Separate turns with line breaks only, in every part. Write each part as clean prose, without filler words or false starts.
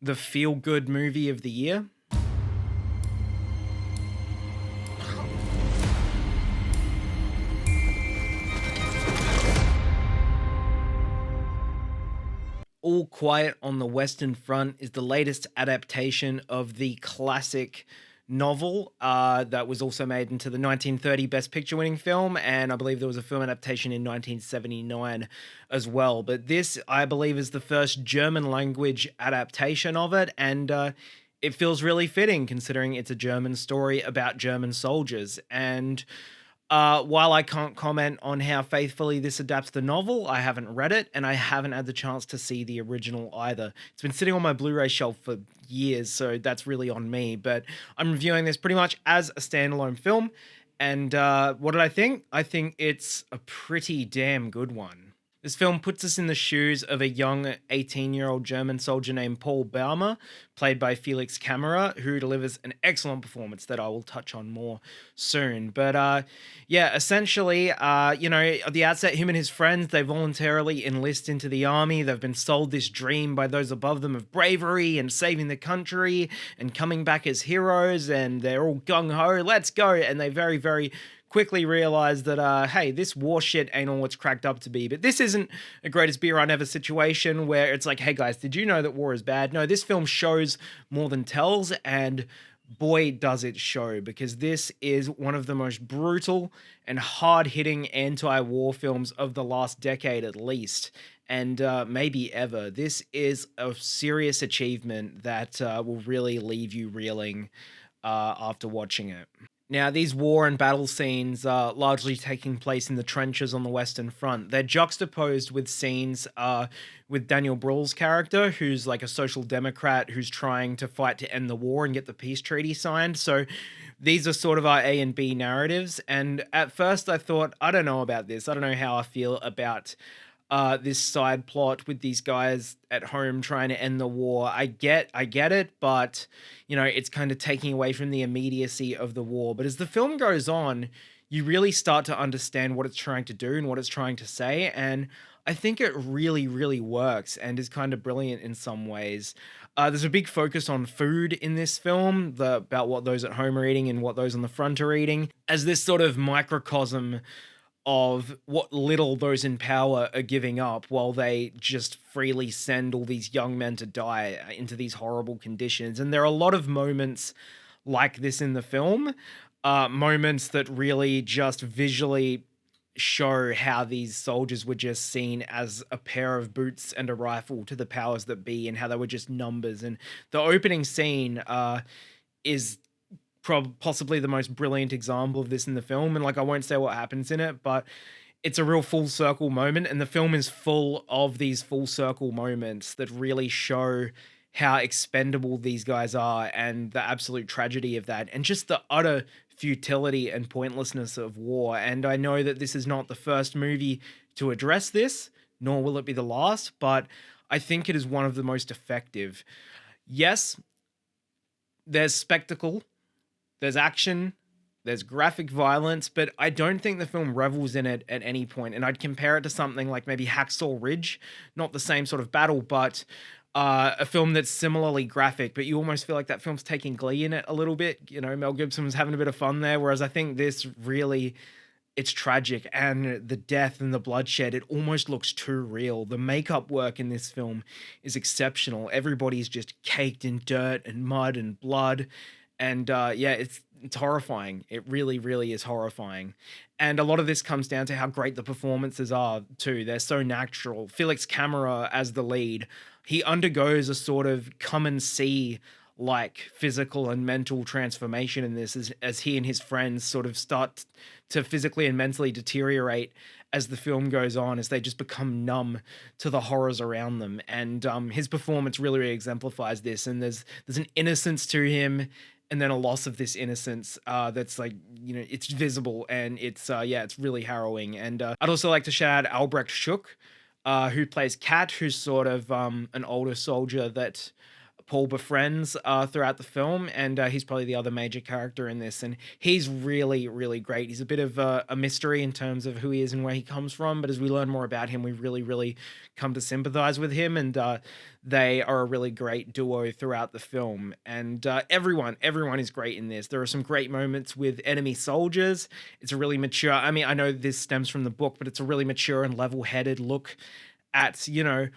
The feel-good movie of the year? All Quiet on the Western Front is the latest adaptation of the classic novel that was also made into the 1930 Best Picture winning film, and I believe there was a film adaptation in 1979 as well. But this, I believe, is the first German language adaptation of it, and it feels really fitting considering it's a German story about German soldiers. And while I can't comment on how faithfully this adapts the novel, I haven't read it and I haven't had the chance to see the original either. It's been sitting on my Blu ray shelf for years, so that's really on me. But I'm reviewing this pretty much as a standalone film. And what did I think? I think it's a pretty damn good one. This film puts us in the shoes of a young 18-year-old German soldier named Paul Baumer, played by Felix Kammerer, who delivers an excellent performance that I will touch on more soon. But yeah, essentially, at the outset, him and his friends, they voluntarily enlist into the army. They've been sold this dream by those above them of bravery and saving the country and coming back as heroes, and they're all gung-ho, let's go. And they very, very quickly realize that, hey, this war shit ain't all it's cracked up to be. But this isn't a greatest beer I never situation where it's like, hey guys, did you know that war is bad? No, this film shows more than tells, and boy, does it show, because this is one of the most brutal and hard-hitting anti-war films of the last decade at least, and maybe ever. This is a serious achievement that will really leave you reeling after watching it. Now, these war and battle scenes are largely taking place in the trenches on the Western Front. They're juxtaposed with scenes with Daniel Bruhl's character, who's like a social democrat who's trying to fight to end the war and get the peace treaty signed. So these are sort of our A and B narratives. And at first I thought, I don't know about this. I don't know how I feel about this side plot with these guys at home trying to end the war. I get it, but it's kind of taking away from the immediacy of the war. But as the film goes on, you really start to understand what it's trying to do and what it's trying to say. And I think it really, really works and is kind of brilliant in some ways. There's a big focus on food in this film, about what those at home are eating and what those on the front are eating, as this sort of microcosm of what little those in power are giving up while they just freely send all these young men to die into these horrible conditions. And there are a lot of moments like this in the film, moments that really just visually show how these soldiers were just seen as a pair of boots and a rifle to the powers that be, and how they were just numbers. And the opening scene is possibly the most brilliant example of this in the film. And like, I won't say what happens in it, but it's a real full circle moment, and the film is full of these full circle moments that really show how expendable these guys are and the absolute tragedy of that, and just the utter futility and pointlessness of war. And I know that this is not the first movie to address this, nor will it be the last, but I think it is one of the most effective. Yes, there's spectacle, there's action, there's graphic violence, but I don't think the film revels in it at any point. And I'd compare it to something like maybe Hacksaw Ridge, not the same sort of battle, but a film that's similarly graphic, but you almost feel like that film's taking glee in it a little bit. Mel Gibson was having a bit of fun there, whereas I think this really, it's tragic, and the death and the bloodshed, it almost looks too real. The makeup work in this film is exceptional. Everybody's just caked in dirt and mud and blood. And yeah, it's horrifying. It really, really is horrifying. And a lot of this comes down to how great the performances are too. They're so natural. Felix Kammerer as the lead, he undergoes a sort of come and see like physical and mental transformation in this, as he and his friends sort of start to physically and mentally deteriorate as the film goes on, as they just become numb to the horrors around them. And his performance really, really exemplifies this. And there's an innocence to him, and then a loss of this innocence that's like, it's visible, and it's it's really harrowing. And I'd also like to shout out Albrecht Schuch, who plays Kat, who's sort of an older soldier that Paul befriends throughout the film, and he's probably the other major character in this, and he's really, really great. He's a bit of a mystery in terms of who he is and where he comes from, but as we learn more about him, we really, really come to sympathize with him, and they are a really great duo throughout the film. And everyone is great in this. There are some great moments with enemy soldiers. It's a really mature, I mean, I know this stems from the book, but it's a really mature and level-headed look at,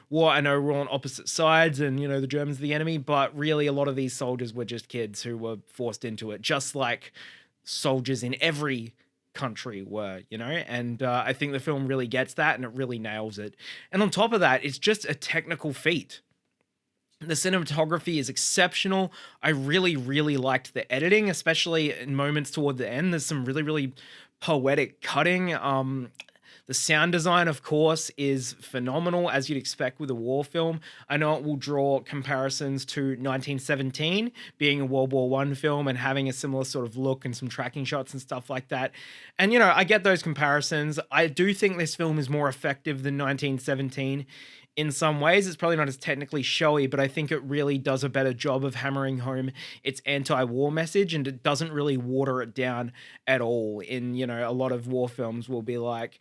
war. I know we're on opposite sides and, the Germans are the enemy, but really a lot of these soldiers were just kids who were forced into it, just like soldiers in every country were, and I think the film really gets that and it really nails it. And on top of that, it's just a technical feat. The cinematography is exceptional. I really, really liked the editing, especially in moments toward the end. There's some really, really poetic cutting. The sound design, of course, is phenomenal, as you'd expect with a war film. I know it will draw comparisons to 1917, being a World War I film and having a similar sort of look and some tracking shots and stuff like that. And, I get those comparisons. I do think this film is more effective than 1917 in some ways. It's probably not as technically showy, but I think it really does a better job of hammering home its anti-war message, and it doesn't really water it down at all. In, a lot of war films will be like,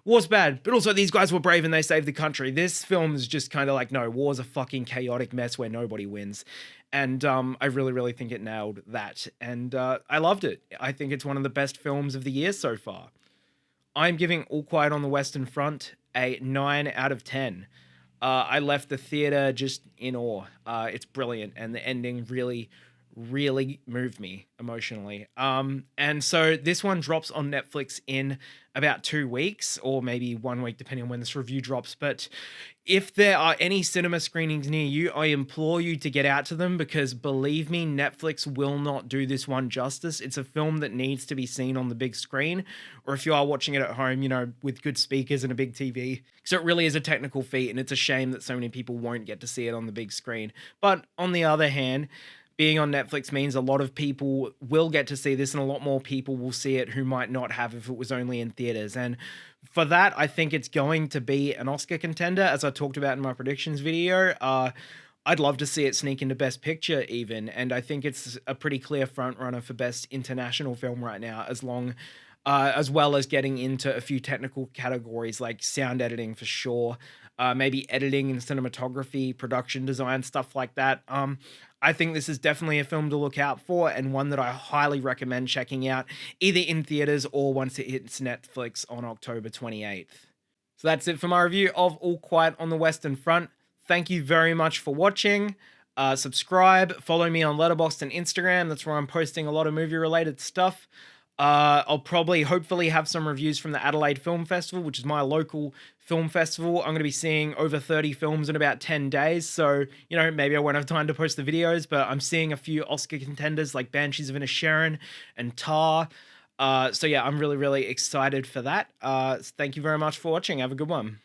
war's bad, but also these guys were brave and they saved the country. This film is just kind of like, no, war's a fucking chaotic mess where nobody wins. And I really, really think it nailed that. And I loved it. I think it's one of the best films of the year so far. I'm giving All Quiet on the Western Front a 9 out of 10. I left the theater just in awe. It's brilliant, and the ending really, really moved me emotionally. And so this one drops on Netflix in about 2 weeks, or maybe 1 week, depending on when this review drops. But if there are any cinema screenings near you, I implore you to get out to them, because believe me, Netflix will not do this one justice. It's a film that needs to be seen on the big screen, or if you are watching it at home, with good speakers and a big TV. So it really is a technical feat, and it's a shame that so many people won't get to see it on the big screen. But on the other hand, being on Netflix means a lot of people will get to see this, and a lot more people will see it who might not have if it was only in theaters. And for that, I think it's going to be an Oscar contender, as I talked about in my predictions video. I'd love to see it sneak into Best Picture even, and I think it's a pretty clear frontrunner for Best International Film right now, as well as getting into a few technical categories like sound editing for sure, maybe editing and cinematography, production design, stuff like that. I think this is definitely a film to look out for, and one that I highly recommend checking out, either in theaters or once it hits Netflix on October 28th. So that's it for my review of All Quiet on the Western Front. Thank you very much for watching. Subscribe, follow me on Letterboxd and Instagram. That's where I'm posting a lot of movie-related stuff. I'll probably, hopefully, have some reviews from the Adelaide Film Festival, which is my local film festival. I'm going to be seeing over 30 films in about 10 days, so, maybe I won't have time to post the videos, but I'm seeing a few Oscar contenders like Banshees of Inisherin and Tar. So yeah, I'm really, really excited for that. Thank you very much for watching. Have a good one.